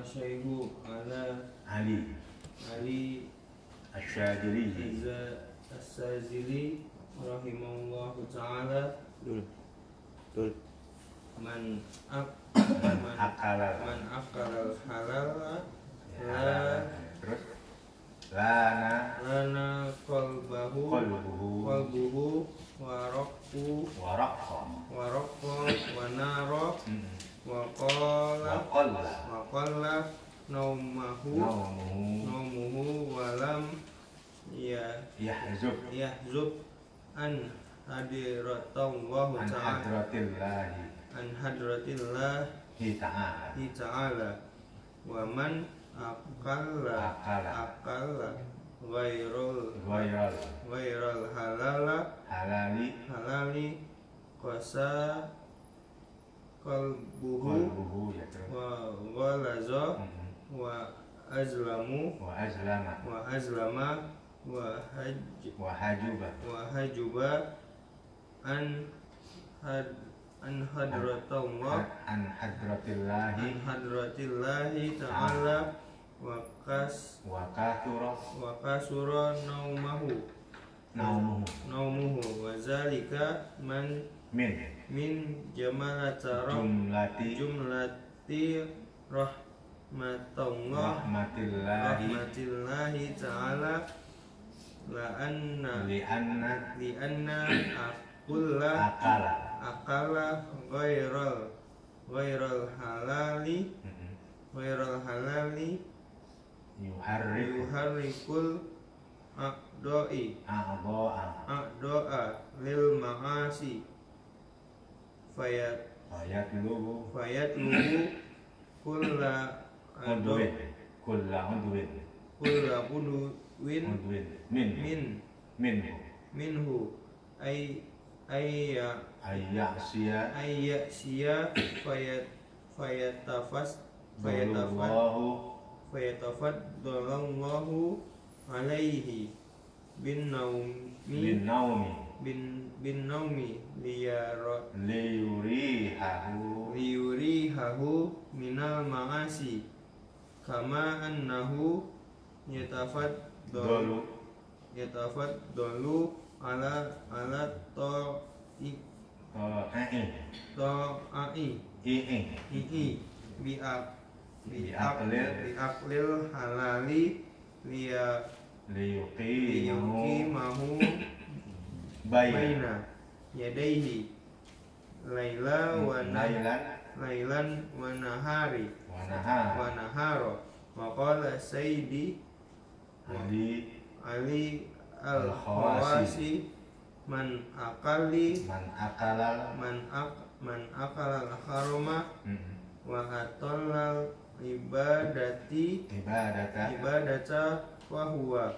Syaihu Ali Asy-Syadzili rahimahullahu ta'ala. Man akala halala terus lana qalbuhu waraqqa wa nara wa qalla naumuhu walam yahzub an hadratillahi ta'ala wa man akalla ghairal halali qasa qalbuhu wa ghalaza wa azlama wa hajuba an hadratillahi ta'ala wa kasura naumuhu wa zalika min jumlati rahmatillahi ta'ala li'anna akala ghairal halali yuharrikul a'do'a lil ma'asi fayatlubu kulla udwin minhu ayyasiya fayatafaddalallahu alaihi bin naumi liyurihahu minal ma'asi kama annahu yatafaddalu ala bi'aqlil halali liyuqimahu baina yadaihi lailan wa nahara wa qala sayyidi Ali al-Khawasi man akala al-harama wa atallal ibadata wa huwa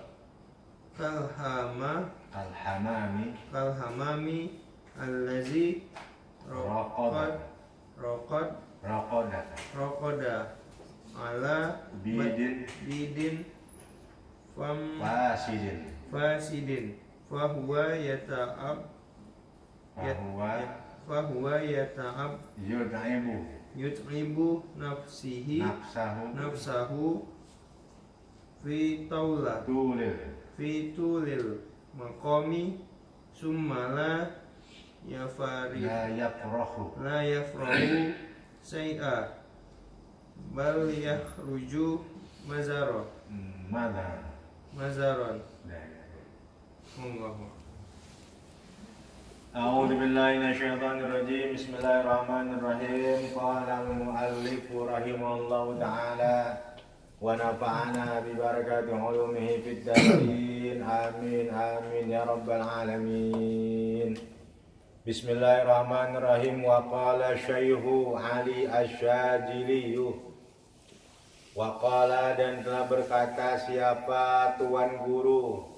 kalhamami allazi raqada ala bidin fasidin fahuwa yata'ab yut'ibu nafsahu fi tulil maqami summa la yafrahu say'a bal yakhruju mazaron. A'udzu billahi minasyaitonir rajim. Bismillahirrahmanirrahim. Qala al-mu'allif rahimahullahu ta'ala wa nafa'ana bi barakati ulumihi fid dharain. Amin amin ya rabbal alamin. Bismillahirrahmanirrahim. Wa qala Syaihu Ali Asy-Syadzili. Wa qala dan telah berkata siapa Tuan Guru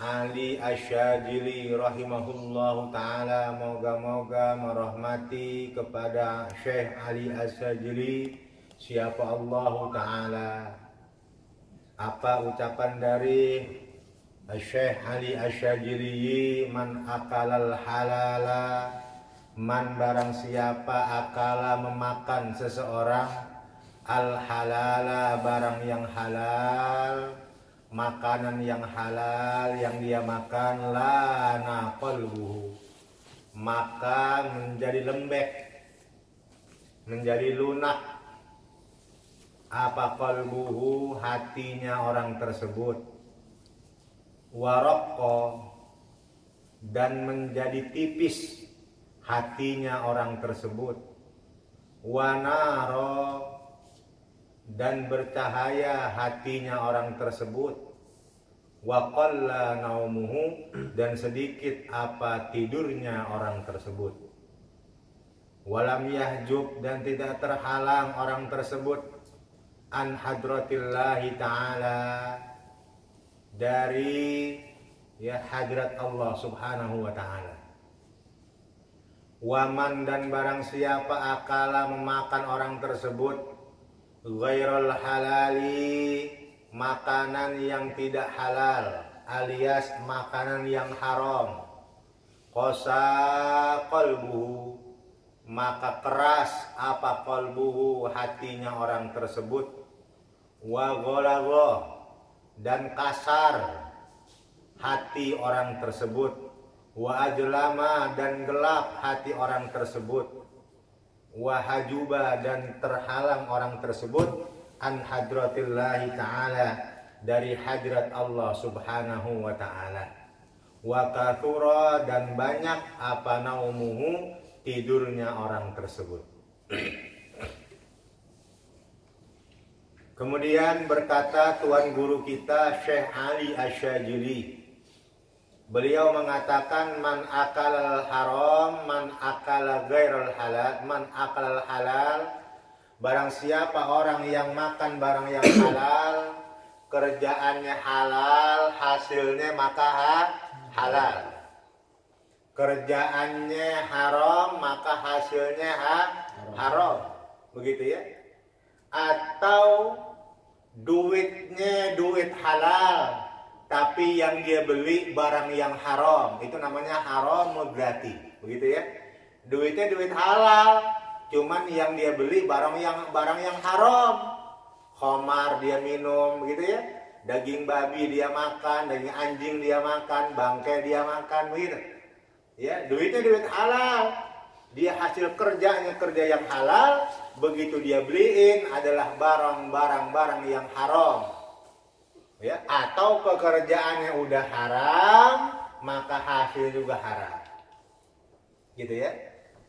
Ali Asy-Syadzili rahimahullahu ta'ala, moga-moga merahmati kepada Syekh Ali Asy-Syadzili siapa Allah ta'ala. Apa ucapan dari Syekh Ali Asy-Syadzili? Man akalal halala, man barang siapa akala memakan seseorang al halala barang yang halal, makanan yang halal yang dia makan, lana qalbuhu, maka menjadi lembek, menjadi lunak apa qalbuhu, hatinya orang tersebut, waraqqa, dan menjadi tipis hatinya orang tersebut, wanaro, dan bercahaya hatinya orang tersebut, waqalla naumuhu, dan sedikit apa tidurnya orang tersebut, walam yahjub, dan tidak terhalang orang tersebut an hadratillahi ta'ala, dari hadrat Allah subhanahu wa ta'ala. Waman, dan barang siapa akala memakan orang tersebut ghairul halali, makanan yang tidak halal, alias makanan yang haram, qasa qalbuhu, maka keras apa qalbuhu, hatinya orang tersebut, wa ghalagha, dan kasar hati orang tersebut, wa ajlama, dan gelap hati orang tersebut, wa hajuba, dan terhalang orang tersebut an hadratillahi ta'ala, dari hadrat Allah subhanahu wa ta'ala, wa kathura, dan banyak apa naumuhu, tidurnya orang tersebut. Kemudian berkata tuan guru kita Syekh Ali Asy-Syadzili, beliau mengatakan man akalal haram, man akala ghairul halal, man akalal halal, barang siapa orang yang makan barang yang halal, kerjaannya halal, hasilnya maka halal. Kerjaannya haram, maka hasilnya haram. Begitu ya. Atau duitnya duit halal, tapi yang dia beli barang yang haram, itu namanya haram mudrati, begitu ya. Duitnya duit halal, cuman yang dia beli barang yang haram. Khamar dia minum, begitu ya. Daging babi dia makan, daging anjing dia makan, bangkai dia makan, begitu. Ya, duitnya duit halal. Dia hasil kerjanya kerja yang halal, begitu dia beliin adalah barang yang haram. Ya, atau pekerjaannya udah haram, maka hasil juga haram. Gitu ya?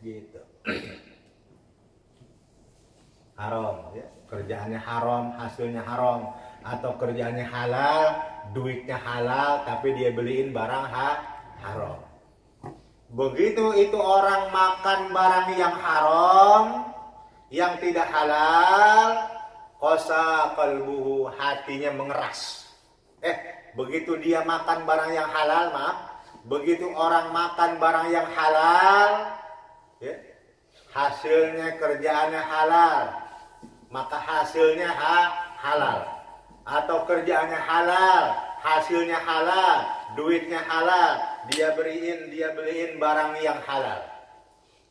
Gitu. Haram, ya. Kerjaannya haram, hasilnya haram, atau kerjaannya halal, duitnya halal, tapi dia beliin barang haram. Begitu itu orang makan barang yang haram, yang tidak halal, qasa qalbuhu, hatinya mengeras. Begitu dia makan barang yang halal, begitu orang makan barang yang halal, ya, hasilnya kerjaannya halal, maka hasilnya halal. Atau kerjaannya halal, hasilnya halal, duitnya halal, dia beliin barang yang halal.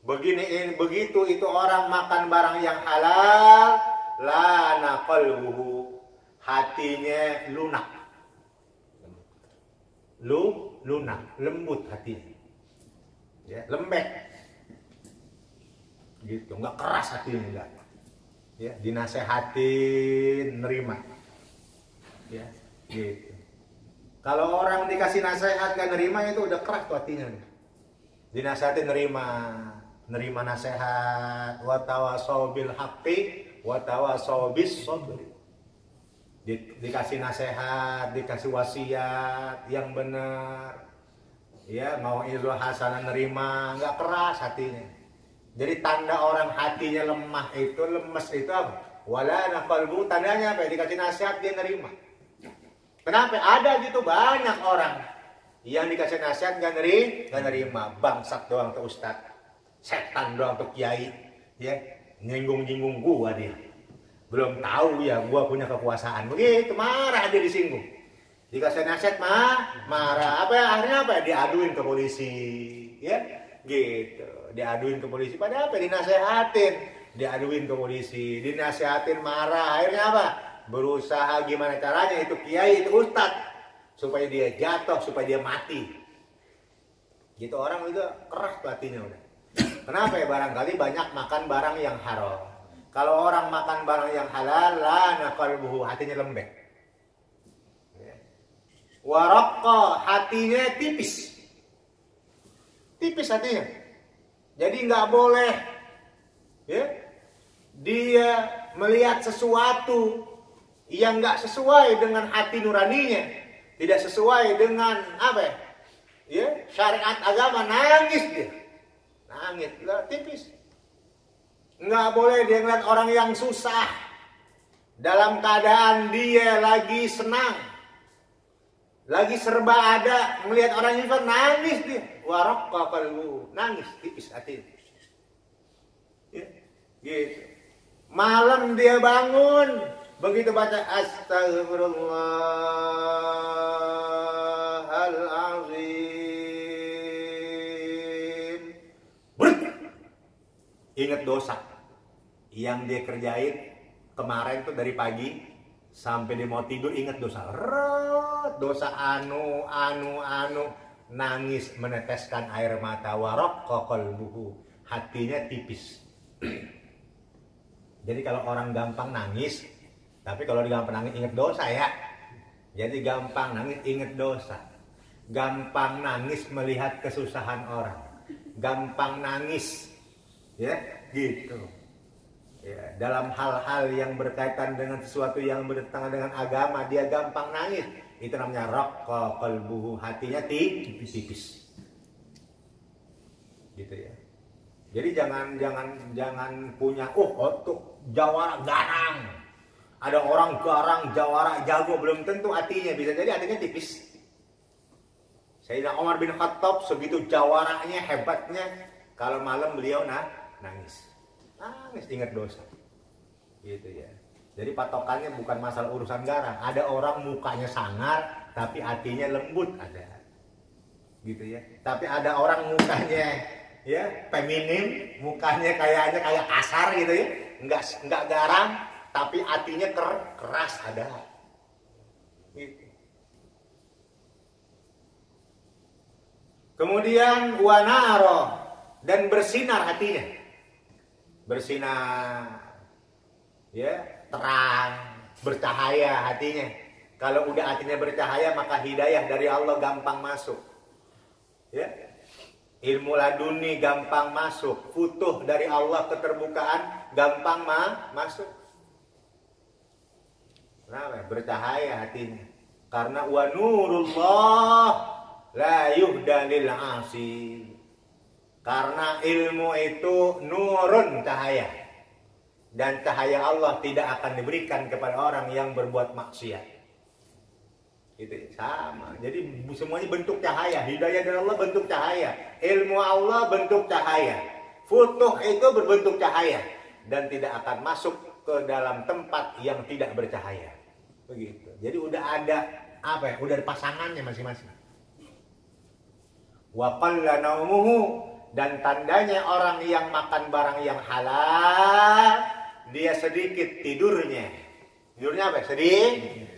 Begitu itu orang makan barang yang halal, lana qalbuhu, hatinya lunak. Lunak, lembut hatinya. Ya, lembek. Gitu, enggak keras hatinya, enggak. Ya, dinasehatin, nerima. Ya, gitu. Kalau orang dikasih nasihat gak nerima, itu udah keras tuh hatinya. Dinasehatin nerima nasihat, wa tawasau bil haqqi wa tawasau bis sabr. Dikasih nasihat, dikasih wasiat yang benar. Ya, mau izah hasanah nerima, enggak keras hatinya. Jadi tanda orang hatinya lemah itu, lemes itu apa? Wala naqalbu, tandanya apa? Dikasih nasihat dia nerima. Kenapa? Ada gitu banyak orang yang dikasih nasihat gak nerima, bangsat doang tuh ustad, setan doang tuh kiai, ya nyinggung gua dia, belum tahu ya gua punya kekuasaan, begitu marah dia disinggung, dikasih nasihat marah, apa ya akhirnya apa? Diaduin ke polisi, ya gitu, diaduin ke polisi, pada apa? Dinasehatin, diaduin ke polisi, dinasihatin marah, akhirnya apa? Berusaha gimana caranya itu kiai, itu ustad, supaya dia jatuh, supaya dia mati. Gitu orang itu keras hatinya udah. Kenapa ya? Barangkali banyak makan barang yang haram. Kalau orang makan barang yang halal, la qalbuhu, hatinya lembek. Waraqqa, hatinya tipis. Tipis hatinya. Jadi nggak boleh ya, dia melihat sesuatu yang nggak sesuai dengan hati nuraninya, tidak sesuai dengan apa ya? Ya, syariat agama, nangis dia. Nangis, lah tipis. Nggak boleh dia ngeliat orang yang susah dalam keadaan dia lagi senang, lagi serba ada, melihat orang yang nangis dia. Waraqqa qalbu, nangis tipis hati. Ya, gitu. Malam dia bangun, begitu baca Astaghfirullahaladzim, ingat dosa yang dia kerjain kemarin tuh dari pagi sampai dia mau tidur, ingat dosa. Dosa anu, nangis meneteskan air mata. Waraqqa qalbuhu, hatinya tipis. Jadi kalau orang gampang nangis, tapi kalau gampang nangis ingat dosa ya. Jadi gampang nangis ingat dosa. Gampang nangis melihat kesusahan orang. Gampang nangis ya, gitu. Ya, dalam hal-hal yang berkaitan dengan sesuatu yang bertentangan dengan agama, dia gampang nangis. Itu namanya raqqa qalbuhu, hatinya tipis. Gitu ya. Jadi jangan punya tuh jawara garang. Ada orang garang, jawara jago, belum tentu hatinya, bisa jadi hatinya tipis. Sayyidina Umar bin Khattab segitu jawaranya, hebatnya, kalau malam beliau nangis. Nangis ingat dosa. Gitu ya. Jadi patokannya bukan masalah urusan garang. Ada orang mukanya sangar tapi hatinya lembut, ada. Gitu ya. Tapi ada orang mukanya ya feminim, mukanya kayaknya kayak kasar gitu ya. Enggak garang tapi hatinya keras, ada. Gitu. Kemudian wanaro, dan bersinar hatinya. Bersinar ya, terang, bercahaya hatinya. Kalau udah hatinya bercahaya, maka hidayah dari Allah gampang masuk ya. Ilmu laduni gampang masuk, futuh dari Allah, keterbukaan gampang masuk. Kenapa? Bercahaya hatinya. Karena wa nurullah la yuhda lil 'asi. Karena ilmu itu nurun, cahaya. Dan cahaya Allah tidak akan diberikan kepada orang yang berbuat maksiat. Itu sama. Jadi semuanya bentuk cahaya. Hidayah dari Allah bentuk cahaya. Ilmu Allah bentuk cahaya. Futuh itu berbentuk cahaya. Dan tidak akan masuk ke dalam tempat yang tidak bercahaya. Begitu. Jadi udah ada apa ya? Udah ada pasangannya masing-masing. Wa qalla naumuhu, dan tandanya orang yang makan barang yang halal, dia sedikit tidurnya. Tidurnya apa?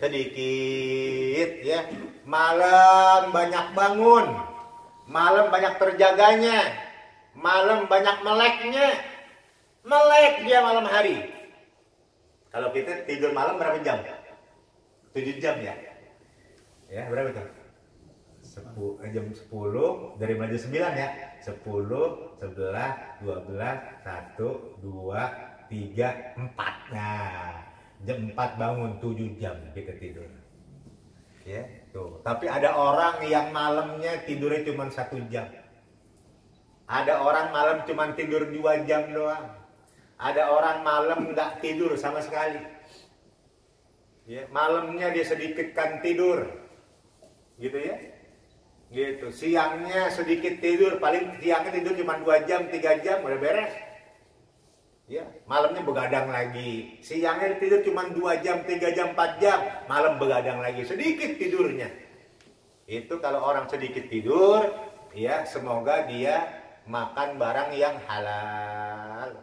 Sedikit ya. Malam banyak bangun, malam banyak terjaganya, malam banyak meleknya. Melek dia malam hari. Kalau kita tidur malam berapa jam? 7 jam ya. Ya, berapa itu? Jam 10 dari mulai jam 9 ya. 10, 11, 12, 1, 2, 3, 4. Nah, jam 4 bangun, 7 jam kita tidur. Ya, tuh. Tapi ada orang yang malamnya tidurnya cuma 1 jam. Ada orang malam cuma tidur 2 jam doang. Ada orang malam nggak tidur sama sekali. Ya, malamnya dia sedikitkan tidur. Gitu ya. Gitu. Siangnya sedikit tidur, paling siangnya tidur cuma 2 jam, 3 jam udah beres. Ya, malamnya begadang lagi. Siangnya tidur cuma 2 jam, 3 jam, 4 jam, malam begadang lagi. Sedikit tidurnya. Itu kalau orang sedikit tidur, ya semoga dia makan barang yang halal.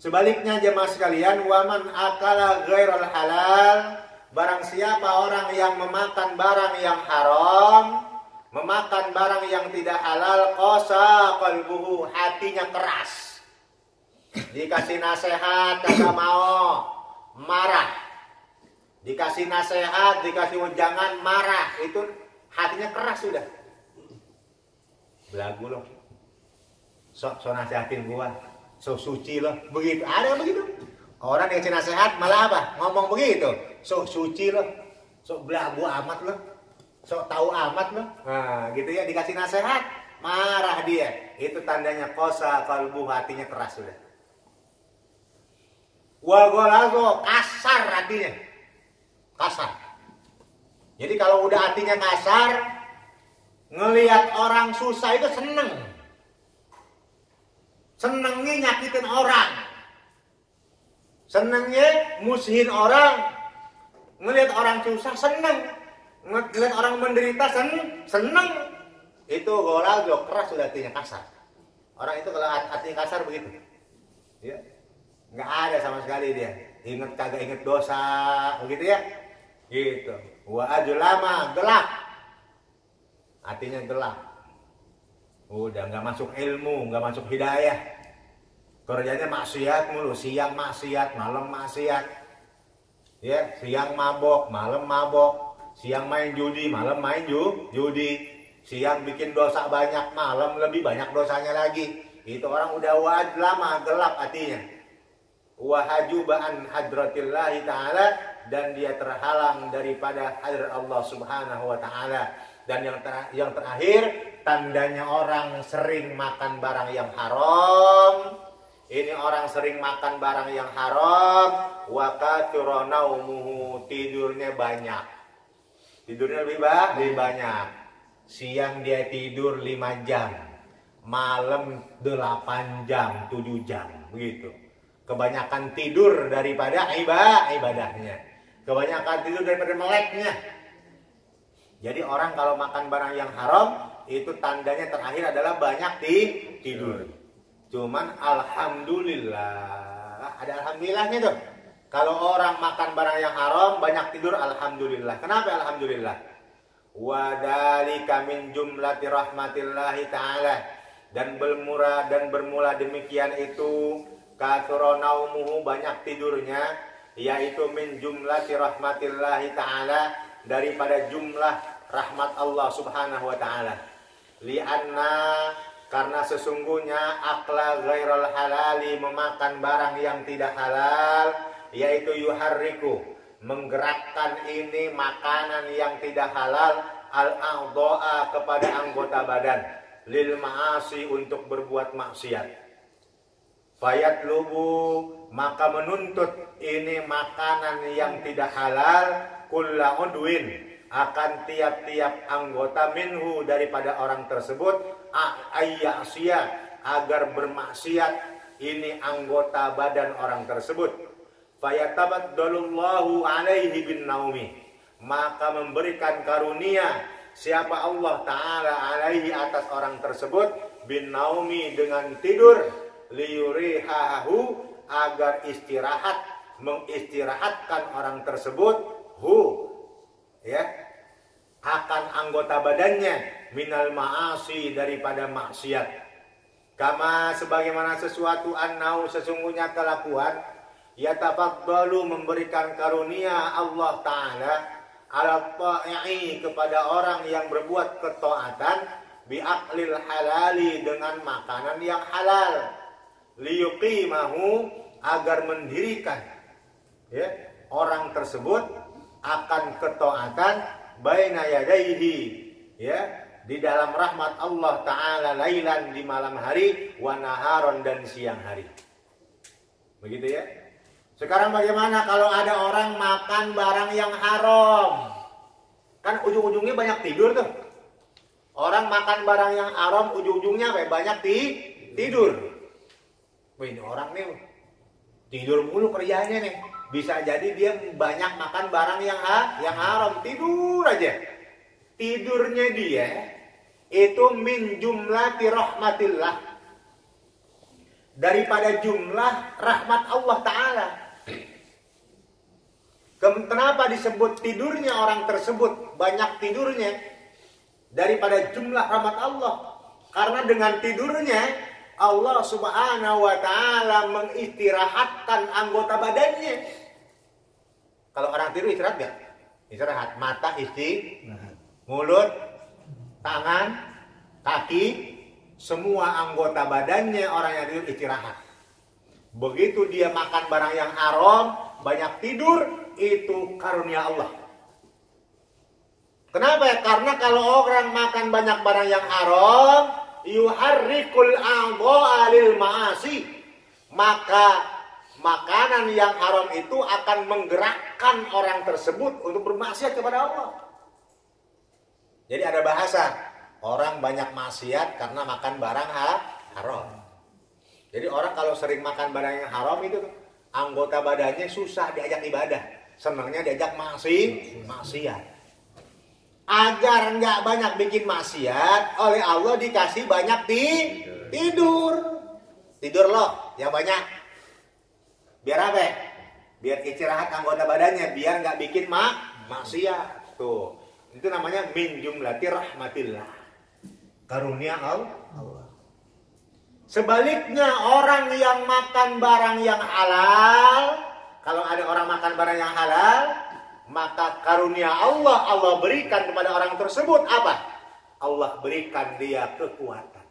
Sebaliknya jemaah sekalian, waman akala ghairal halal, barang siapa orang yang memakan barang yang haram, memakan barang yang tidak halal, qasa qalbuhu, hatinya keras. Dikasih nasihat kagak mau, marah. Dikasih nasihat, dikasih wejangan, marah. Itu hatinya keras sudah. Belagu loh. Sok nasihatin gua. So suci loh, begitu, ada yang begitu. Orang yang ngasih nasihat malah apa? Ngomong begitu, so suci loh, so belagu amat loh, so tahu amat loh. Nah, gitu ya, dikasih nasihat, marah dia. Itu tandanya qasa qalbu, hatinya keras sudah. Wa ghalazo, kasar hatinya, kasar. Jadi kalau udah hatinya kasar, ngelihat orang susah itu seneng. Senengnya nyakitin orang, senengnya musuhin orang, ngelihat orang susah seneng, ngelihat orang menderita seneng. Itu golazo, keras sudah, hatinya kasar. Orang itu kalau hatinya kasar begitu, ya, nggak ada sama sekali dia. Ingat kagak inget dosa, begitu ya, gitu. Wa ajlama, gelap, hatinya gelap. Udah nggak masuk ilmu, nggak masuk hidayah. Kerjanya maksiat mulu, siang maksiat, malam maksiat. Ya, siang mabok, malam mabok. Siang main judi, malam main judi. Siang bikin dosa banyak, malam lebih banyak dosanya lagi. Itu orang udah lama gelap hatinya. Wa hajubaan hadratillahi ta'ala, dan dia terhalang daripada hadrat Allah Subhanahu wa ta'ala. Dan yang terakhir, tandanya orang sering makan barang yang haram. Ini orang sering makan barang yang haram. Wa katsura naumuhu, tidurnya banyak. Tidurnya lebih banyak. Siang dia tidur 5 jam. Malam 8 jam, 7 jam. Begitu. Kebanyakan tidur daripada ibadahnya. Kebanyakan tidur daripada meleknya. Jadi orang kalau makan barang yang haram, itu tandanya terakhir adalah banyak tidur. Cuman alhamdulillah, ada alhamdulillahnya tuh. Kalau orang makan barang yang haram, banyak tidur, alhamdulillah. Kenapa alhamdulillah? Wa dzalika min jumlati rahmatillahi ta'ala. Dan bermula demikian itu, katsura naumuhu, banyak tidurnya, yaitu min jumlati rahmatillahi ta'ala, daripada jumlah rahmat Allah Subhanahu wa ta'ala. Lianna, karena sesungguhnya akla ghairal halali, memakan barang yang tidak halal, yaitu yuharriku, menggerakkan ini makanan yang tidak halal, al-a'dha'a, kepada anggota badan, lil ma'asi, untuk berbuat maksiat. Fayatlubu, maka menuntut ini makanan yang tidak halal, kulla udwin, akan tiap-tiap anggota minhu, daripada orang tersebut, ayyasya, agar bermaksiat ini anggota badan orang tersebut. Fayatabaddalullahu alaihi bin naumi, maka memberikan karunia siapa Allah Ta'ala alaihi, atas orang tersebut, bin naumi, dengan tidur, liyurihahu, agar istirahat, mengistirahatkan orang tersebut, ya, akan anggota badannya, minal ma'asi, daripada maksiat. Kama, sebagaimana sesuatu, annau, sesungguhnya kelakuan, yatafaddalu, memberikan karunia Allah Ta'ala, ala ta'i'i, kepada orang yang berbuat ketaatan, bi'aklil halali, dengan makanan yang halal, liyuqimahu, agar mendirikan, ya, orang tersebut akan ketaatan, baina yadaihi, ya, di dalam rahmat Allah Ta'ala, lailan, di malam hari, wa naharon, dan siang hari. Begitu ya. Sekarang bagaimana kalau ada orang makan barang yang haram? Kan ujung-ujungnya banyak tidur tuh. Orang makan barang yang haram, ujung-ujungnya banyak tidur. Wah, ini orang nih tidur mulu kerjanya nih. Bisa jadi dia banyak makan barang yang haram, tidur aja. Tidurnya dia itu min jumlati rahmatillah, daripada jumlah rahmat Allah Ta'ala. Kenapa disebut tidurnya orang tersebut banyak tidurnya daripada jumlah rahmat Allah? Karena dengan tidurnya Allah Subhanahu wa Ta'ala mengistirahatkan anggota badannya. Kalau orang tidur istirahat gak? Istirahat. Mata istirahat, mulut, tangan, kaki, semua anggota badannya orang yang tidur istirahat. Begitu dia makan barang yang haram, banyak tidur, itu karunia Allah. Kenapa ya? Karena kalau orang makan banyak barang yang haram, yuharrikul a'dha'a lil ma'asi, maka makanan yang haram itu akan menggerakkan orang tersebut untuk bermaksiat kepada Allah. Jadi ada bahasa, orang banyak maksiat karena makan barang haram. Jadi orang kalau sering makan barang yang haram itu anggota badannya susah diajak ibadah, senangnya diajak maksiat. Agar nggak banyak bikin maksiat, oleh Allah dikasih banyak tidur loh yang banyak. Biar apa? Biar istirahat anggota badannya, biar nggak bikin maksiat. Tuh, itu namanya min jumlati rahmatillah, karunia Allah. Sebaliknya orang yang makan barang yang halal, kalau ada orang makan barang yang halal, maka karunia Allah berikan kepada orang tersebut apa? Allah berikan dia kekuatan.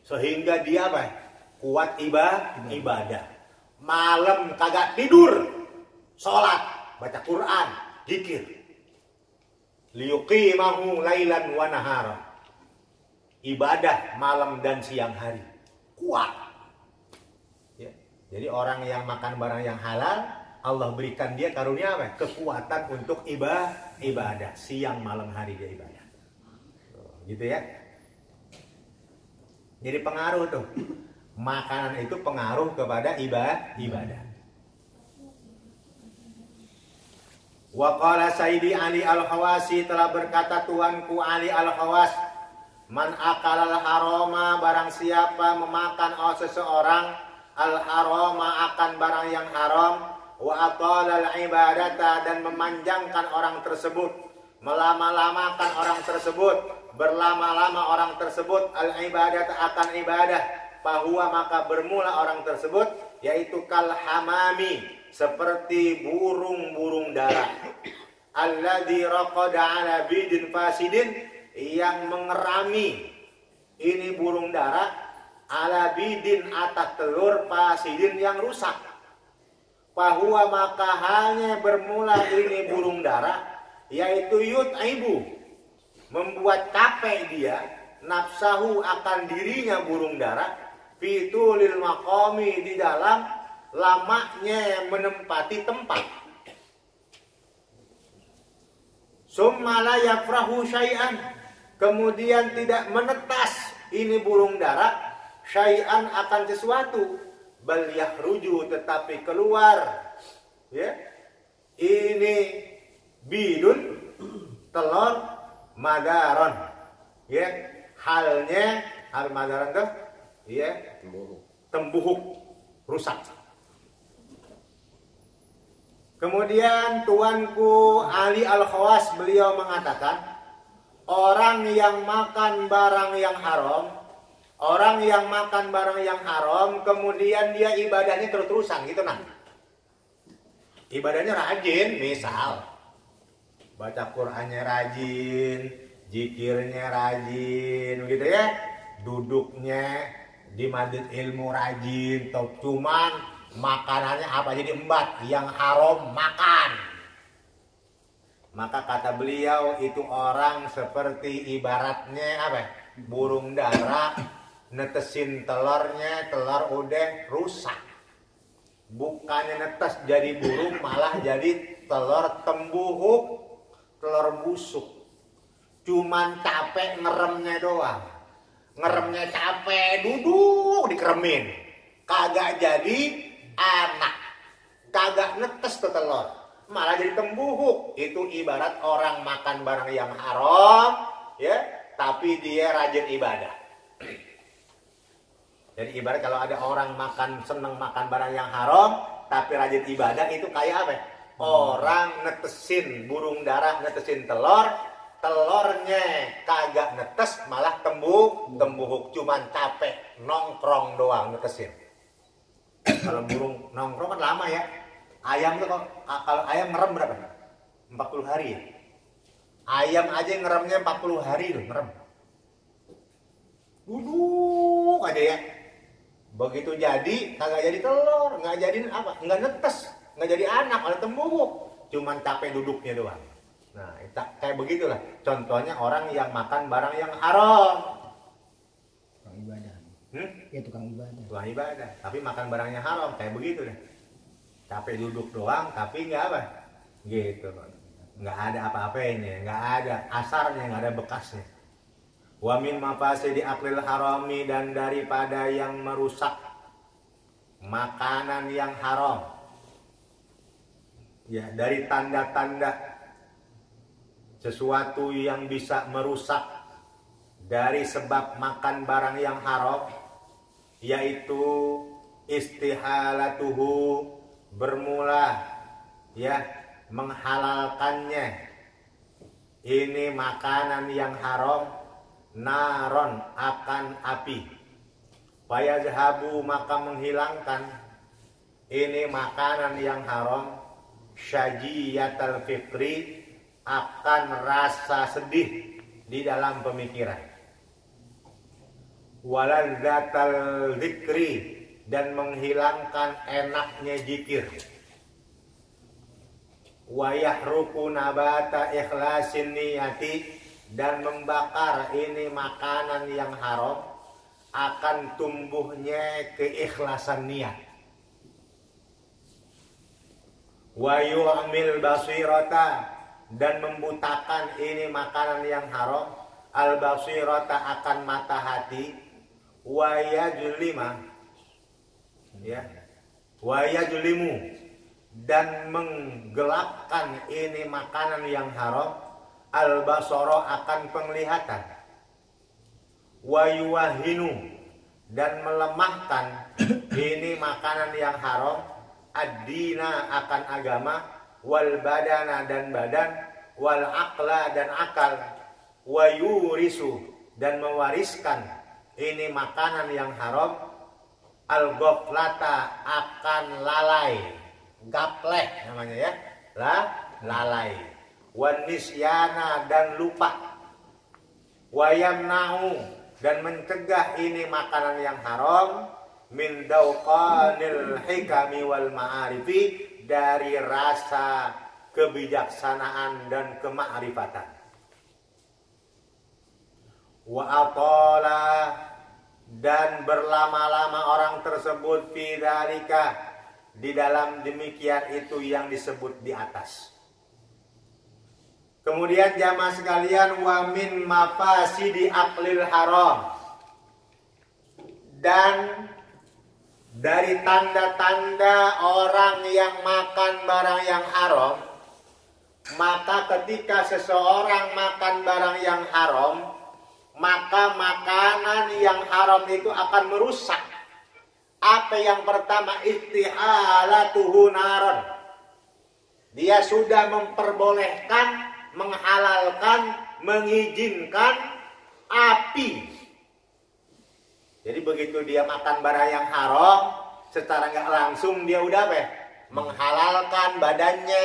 Sehingga dia apa? Kuat ibadah. Malam kagak tidur, sholat, baca Quran, zikir. Liyuqimahu lailan wa nahara. Ibadah malam dan siang hari. Kuat. Ya. Jadi orang yang makan barang yang halal, Allah berikan dia karunia apa? Kekuatan untuk ibadah. Siang malam hari dia ibadah. Gitu ya. Jadi pengaruh tuh. Makanan itu pengaruh kepada ibadah. Wa qala Sayyidi Ali Al-Khawasi, telah berkata Tuanku Ali Al-Khawas, man akalal haroma, barang siapa memakan seseorang al-haroma akan barang yang haram, wa atalal ibadata, dan memanjangkan orang tersebut, melama-lamakan orang tersebut, berlama-lama orang tersebut al-ibadata akan ibadah, bahwa maka bermula orang tersebut yaitu kal hamami, seperti burung-burung dara, alladzi raqada ala bidin fasidin, yang mengerami ini burung dara ala bidin atas telur fasidin yang rusak. Bahwa maka hanya bermula ini burung dara, yaitu yut'ibu, membuat capek dia, nafsahu akan dirinya burung dara, fitulil maqami, di dalam lamanya menempati tempat. Summa la yafrahu syai'an, kemudian tidak menetas ini burung dara syai'an akan sesuatu, bal yahruju, tetapi keluar ya ini bidun, telur madaron ya, halnya hal madaron tuh ya tembuhuk, rusak. Kemudian Tuanku Ali Al-Khawas, beliau mengatakan, orang yang makan barang yang haram, orang yang makan barang yang haram, kemudian dia ibadahnya terus-terusan gitu nah. Ibadahnya rajin, misal baca Qur'annya rajin, zikirnya rajin, gitu ya. Duduknya di majlis ilmu rajin, cuman makanannya apa jadi embat, yang haram makan. Maka kata beliau itu orang seperti ibaratnya apa? Burung dara, netesin telurnya, telur udah rusak. Bukannya netes jadi burung, malah jadi telur tembuhuk, telur busuk. Cuman capek ngeremnya doang. Ngeremnya capek, duduk dikeremin. Kagak jadi anak, kagak netes ke telur, malah jadi tembuhuk. Itu ibarat orang makan barang yang haram ya, tapi dia rajin ibadah. Jadi ibarat kalau ada orang seneng makan barang yang haram, tapi rajin ibadah, itu kayak apa? Orang netesin burung dara, netesin telur, telurnya kagak netes, malah tembuhuk, cuman capek nongkrong doang netesin. Kalau burung nongkrong kan lama ya. Ayam tuh kalau ayam ngerem berapa? 40 hari ya. Ayam aja ngeremnya 40 hari loh, ngerem. Duduk aja ya. Begitu jadi, kagak jadi telur, nggak jadi apa? Nggak netes, nggak jadi anak, ada tembuhuk. Cuman capek duduknya doang. Nah, kayak begitulah. Contohnya orang yang makan barang yang haram. Tukang ibadah. Ya tukang ibadah. Tukang ibadah, tapi makan barang yang haram, kayak begitu deh. Capek duduk doang, tapi nggak apa? Gitu. Nggak ada apa-apanya, nggak ada asarnya, nggak ada bekasnya. Wa min mafasidi aklil harami, dan daripada yang merusak makanan yang haram. Ya, dari tanda-tanda sesuatu yang bisa merusak dari sebab makan barang yang haram, yaitu istihalatuhu, bermula ya menghalalkannya ini makanan yang haram, naron akan api, fayazhabu, maka menghilangkan ini makanan yang haram, syajiyatal fikri, akan rasa sedih di dalam pemikiran, waladzatal dzikri, dan menghilangkan enaknya zikir, wa yahruqu nabata ikhlasin niyati, dan membakar ini makanan yang haram akan tumbuhnya keikhlasan niat, wa yu'mil basirata, dan membutakan ini makanan yang haram al basirata, akan mata hati, wa yajlima ya, wa yajlimu, dan menggelapkan ini makanan yang haram al-basara, akan penglihatan, wa yuwahinu, dan melemahkan ini makanan yang haram ad-dina, akan agama, wal badana, dan badan, wal aqla, dan akal, wa yurisu, dan mewariskan ini makanan yang haram al-ghaflata, akan lalai, gapleh namanya ya, lalai, wan nisyana, dan lupa, wayamna'u, dan mencegah ini makanan yang haram min dauqanil hikami wal ma'arifi, dari rasa kebijaksanaan dan kemakrifatan, wa atala, dan berlama-lama orang tersebut fi dzalika, di dalam demikian itu yang disebut di atas. Kemudian jamaah sekalian, wa min mafasidi aklil haram, dan dari tanda-tanda orang yang makan barang yang haram, maka ketika seseorang makan barang yang haram, maka makanan yang haram itu akan merusak. Apa yang pertama? Istihalatuhu naron. Dia sudah memperbolehkan, menghalalkan, mengizinkan api. Jadi begitu dia makan barang yang haram, secara nggak langsung dia udah apa? Menghalalkan badannya,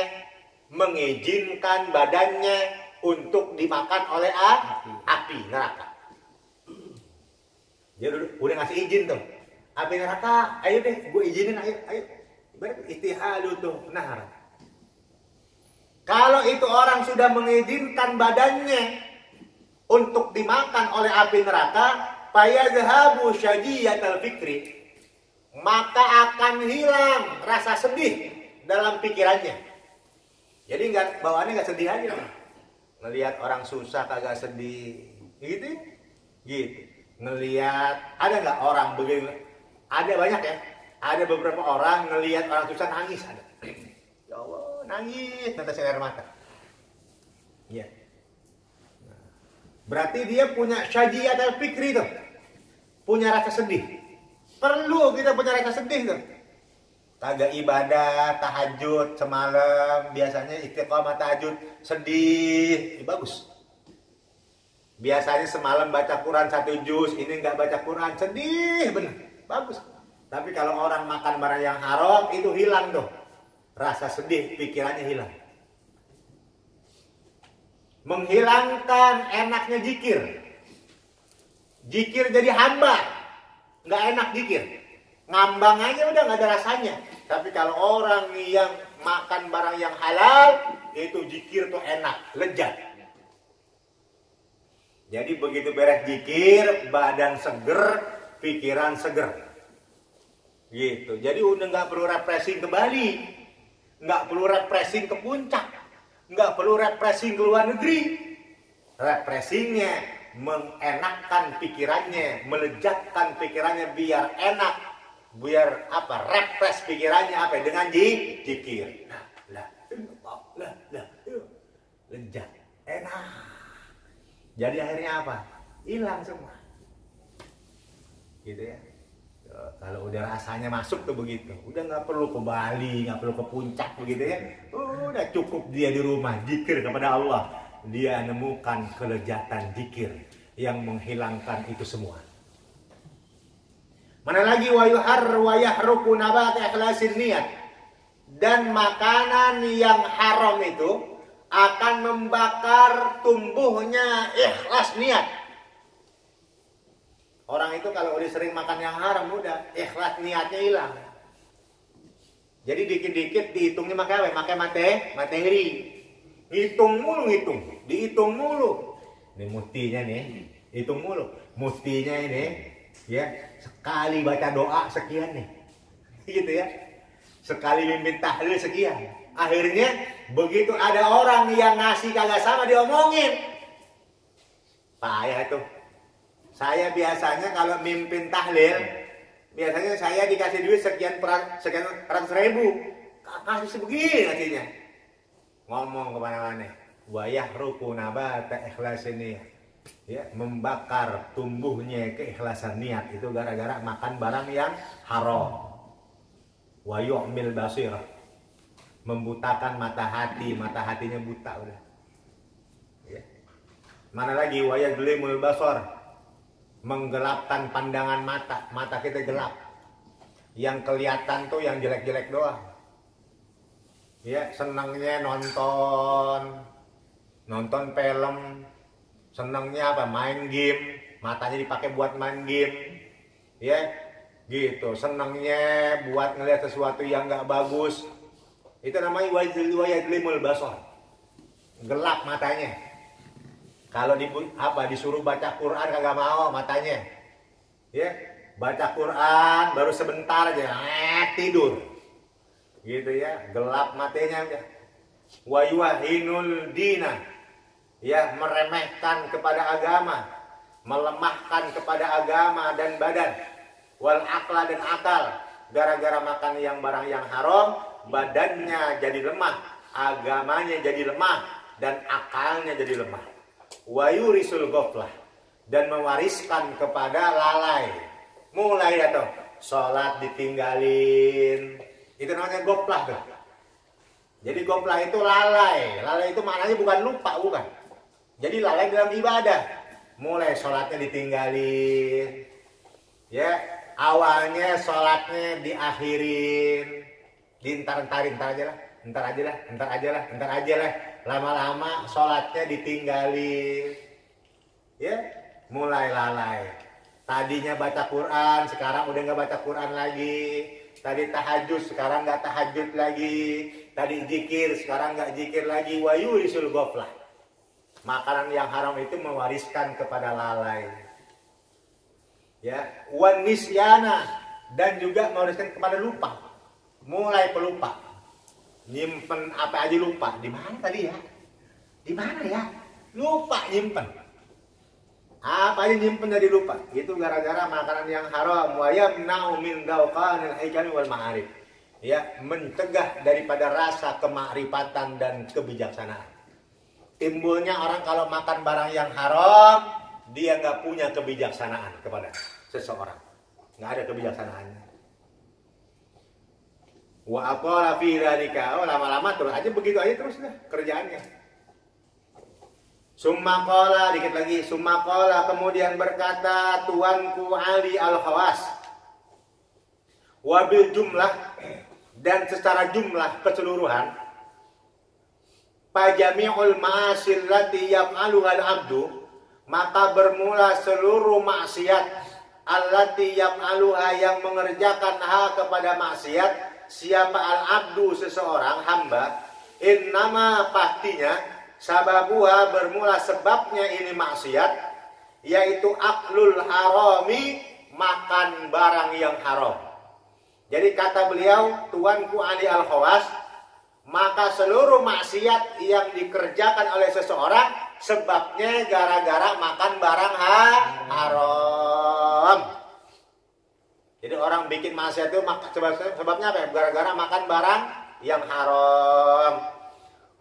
mengizinkan badannya untuk dimakan oleh api neraka. Dia udah ngasih izin tuh. Api neraka, ayo deh, gue izinin, ayo. Berarti istihalu tuh nahar. Kalau itu orang sudah mengizinkan badannya untuk dimakan oleh api neraka, fayadhabu syajiyatal fikri, maka akan hilang rasa sedih dalam pikirannya. Jadi bawaannya nggak sedih aja. Ngelihat orang susah kagak sedih, gitu. Ngelihat, ada nggak orang begini? Ada banyak ya. Ada beberapa orang ngelihat orang susah nangis ada. Ya Allah, nangis, tetes air mata. Iya. Berarti dia punya syajiyat al-fikri tuh. Punya rasa sedih. Perlu kita punya rasa sedih tuh. Kagak ibadah, tahajud semalam, biasanya istiqomah tahajud, sedih, bagus. Biasanya semalam baca Quran 1 juz, ini nggak baca Quran, sedih bener, bagus. Tapi kalau orang makan barang yang haram, itu hilang tuh. Rasa sedih, pikirannya hilang. Menghilangkan enaknya zikir. Zikir jadi hamba, nggak enak zikir. Ngambang aja udah nggak ada rasanya. Tapi kalau orang yang makan barang yang halal, itu zikir tuh enak, lezat. Jadi begitu beres zikir, badan seger, pikiran seger. Gitu. Jadi udah nggak perlu refreshing ke Bali, nggak perlu refreshing ke puncak, nggak perlu refreshing ke luar negeri. Refreshingnya mengenakkan pikirannya, melejatkan pikirannya biar enak. Biar apa? Refresh pikirannya apa? Dengan zikir. Lezat, enak. Jadi akhirnya apa? Hilang semua. Gitu ya. Kalau udah rasanya masuk tuh begitu, udah nggak perlu ke Bali, nggak perlu ke puncak begitu ya. Udah cukup dia di rumah zikir kepada Allah. Dia nemukan kelezatan zikir yang menghilangkan itu semua. Mana lagi wa yahruku nabat ikhlasin niat. Dan makanan yang haram itu akan membakar tumbuhnya ikhlas niat. Orang itu kalau udah sering makan yang haram udah ikhlas niatnya hilang. Jadi dikit-dikit dihitungnya pakai apa? Pakai materi. Hitung mulu, dihitung mulu. Ini mestinya nih, hitung mulu. Mestinya ini ya, sekali baca doa sekian nih. Gitu ya. Sekali mimpin tahlil sekian. Akhirnya begitu ada orang yang ngasih kagak sama diomongin. Payah itu. Saya biasanya kalau mimpin tahlil, biasanya saya dikasih duit sekian ratus ribu. Kasih sebegini ngasihnya. Ngomong kemana-mana. Wa yahruku nabata ikhlasin niat. Ya, membakar tumbuhnya keikhlasan niat itu gara-gara makan barang yang haram. Wa yu'mil basirah, membutakan mata hatinya buta udah. Ya. Mana lagi wa yadlimul basar, menggelapkan pandangan mata kita gelap. Yang kelihatan tuh yang jelek-jelek doang. Ya, senangnya nonton film, senangnya apa? Main game, matanya dipakai buat main game. Ya, gitu. Senangnya buat ngelihat sesuatu yang nggak bagus. Itu namanya wayadlimul basar. Gelap matanya. Kalau disuruh baca Quran kagak mau matanya. Ya, baca Quran baru sebentar aja tidur. Gitu ya, gelap matanya udah. Wa yuwahinul dina, ya, meremehkan kepada agama, melemahkan kepada agama dan badan. Wal akla, dan akal, gara-gara makan yang barang yang haram, badannya jadi lemah, agamanya jadi lemah, dan akalnya jadi lemah. Wa yurisul ghaflah, dan mewariskan kepada lalai. Mulai atau sholat ditinggalin, itu namanya ghaflah tuh. Jadi ghaflah itu lalai. Lalai itu maknanya bukan lupa, bukan. Jadi lalai dalam ibadah. Mulai sholatnya ditinggalin. Ya, awalnya sholatnya diakhirin. Ntar aja lah. Lama-lama sholatnya ditinggalin. Ya, mulai lalai. Tadinya baca Quran, sekarang udah nggak baca Quran lagi. Tadi tahajud, sekarang nggak tahajud lagi. Tadi zikir, sekarang nggak zikir lagi. Wa yurisul ghaflah. Makanan yang haram itu mewariskan kepada lalai. Ya, wan nisyana, dan juga mewariskan kepada lupa. Mulai pelupa. Nyimpen apa aja lupa. Di mana tadi ya? Di mana ya? Lupa nyimpen. Apa aja nyimpen jadi lupa. Itu gara-gara makanan yang haram. Wa yamna'u min dawqanil hikami wal ma'arif. Ya, mencegah daripada rasa kemakrifatan dan kebijaksanaan. Timbulnya orang kalau makan barang yang haram, dia nggak punya kebijaksanaan kepada seseorang. nggak ada kebijaksanaannya. Wa aqala fi dzalika, lama-lama terus aja begitu aja terus dah kerjaannya. Summa qala, dikit lagi, summa qala, kemudian berkata tuanku Ali Al-Khawas, wabil jumlah, dan secara jumlah keseluruhan, pajami'ul ma'asil lati yaf'aluhal abdu, maka bermula seluruh maksiat allati yaf'aluha, yang mengerjakan hal kepada maksiat siapa al-abdu, seseorang hamba, innama, pastinya, sababuha, bermula sebabnya ini maksiat, yaitu aklul harami, makan barang yang haram. Jadi kata beliau, tuanku Ali Al-Khawas, maka seluruh maksiat yang dikerjakan oleh seseorang sebabnya gara-gara makan barang haram. Jadi orang bikin maksiat itu sebabnya apa? Gara-gara makan barang yang haram.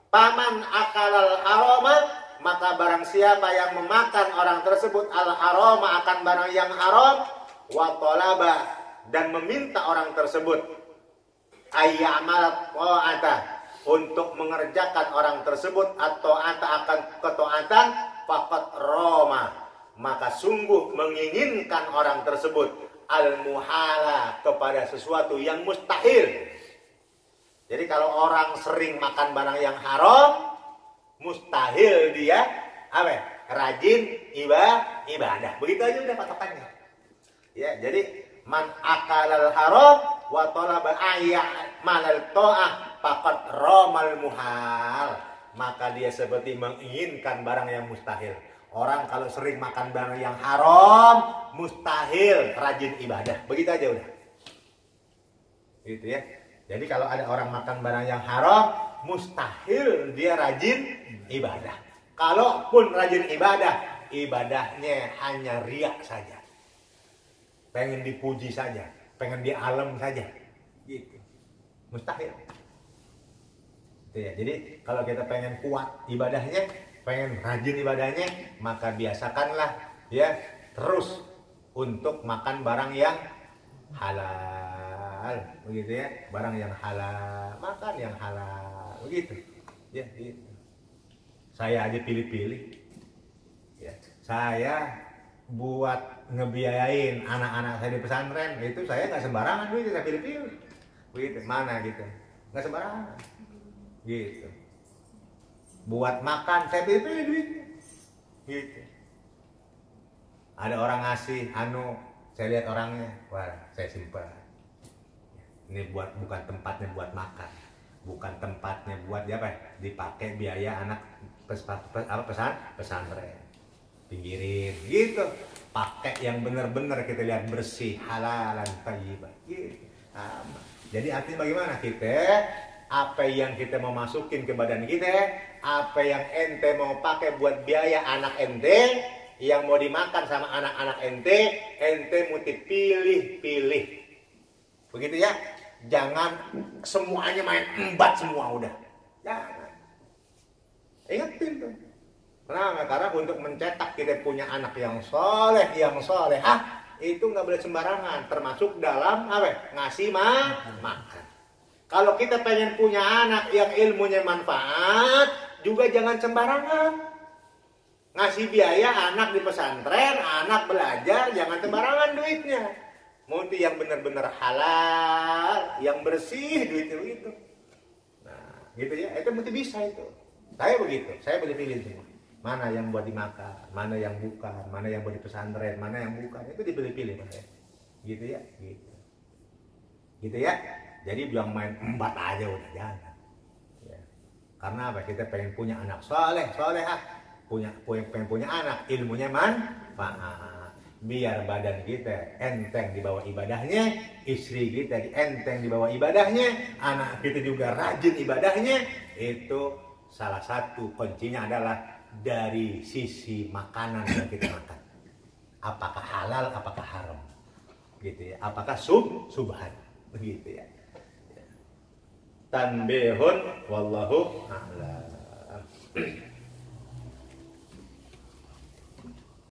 Paman akalal harama, maka barang siapa yang memakan orang tersebut al-harama, akan barang yang haram, wa talaba, dan meminta orang tersebut ayyamal ta'ata, untuk mengerjakan orang tersebut atau akan ketaatan, faqad roma, maka sungguh menginginkan orang tersebut al-muhala, kepada sesuatu yang mustahil. Jadi kalau orang sering makan barang yang haram, mustahil dia apa? Rajin ibadah. Begitu aja udah patokannya. Ya, jadi man akalal haram wa talaba ayyamal ta'ah faqad ramal muhal, maka dia seperti menginginkan barang yang mustahil. Orang kalau sering makan barang yang haram, mustahil rajin ibadah. Begitu aja udah. Gitu ya. Jadi kalau ada orang makan barang yang haram, mustahil dia rajin ibadah. Kalaupun rajin ibadah, ibadahnya hanya riak saja. Pengen dipuji saja, pengen dialem saja. Gitu. Mustahil. Gitu ya. Jadi kalau kita pengen kuat ibadahnya, pengen rajin ibadahnya, maka biasakanlah ya terus untuk makan barang yang halal, begitu ya, barang yang halal, makan yang halal, begitu ya. Gitu. Saya aja pilih-pilih ya, saya buat ngebiayain anak-anak saya di pesantren itu saya nggak sembarangan duit, saya pilih-pilih begitu, mana gitu, nggak sembarangan gitu. Buat makan saya pilih-pilih duitnya gitu. Ada orang ngasih saya lihat orangnya, wah saya simpan. Ini bukan tempatnya buat makan, bukan tempatnya buat apa? Dipakai biaya anak pesantren. Pinggirin gitu. Pakai yang benar-benar kita lihat bersih, halalan, thayyibah gitu. Jadi artinya bagaimana kita, apa yang kita mau masukin ke badan kita, apa yang ente mau pakai buat biaya anak ente, yang mau dimakan sama anak-anak ente mesti pilih-pilih. Begitu ya. Jangan semuanya main embat semua udah. Jangan. Ingetin tuh. Kenapa? Karena untuk mencetak kita punya anak yang soleh, yang solehah, itu nggak boleh sembarangan. Termasuk dalam apa? Ngasih makan. Kalau kita pengen punya anak yang ilmunya manfaat, juga jangan sembarangan. Ngasih biaya anak di pesantren, anak belajar, jangan sembarangan duitnya. Mesti yang benar-benar halal, yang bersih duitnya begitu. Nah, gitu ya, itu mesti bisa itu. Saya begitu, saya pilih-pilih semua. Mana yang buat dimakan, mana yang bukan, mana yang buat di pesantren, mana yang bukan, itu dipilih-pilih Pak. Gitu ya, gitu. Gitu ya. Jadi jangan main embat aja udah, jangan. Ya. Karena apa? Kita pengen punya anak solehah, pengen punya anak, ilmunya manfaat. Biar badan kita enteng di bawah ibadahnya, istri kita enteng di bawah ibadahnya, anak kita juga rajin ibadahnya. Itu salah satu kuncinya adalah dari sisi makanan yang kita makan. Apakah halal, apakah haram, gitu ya. Apakah subhan, begitu ya. Tanbihun wallahu a'lam.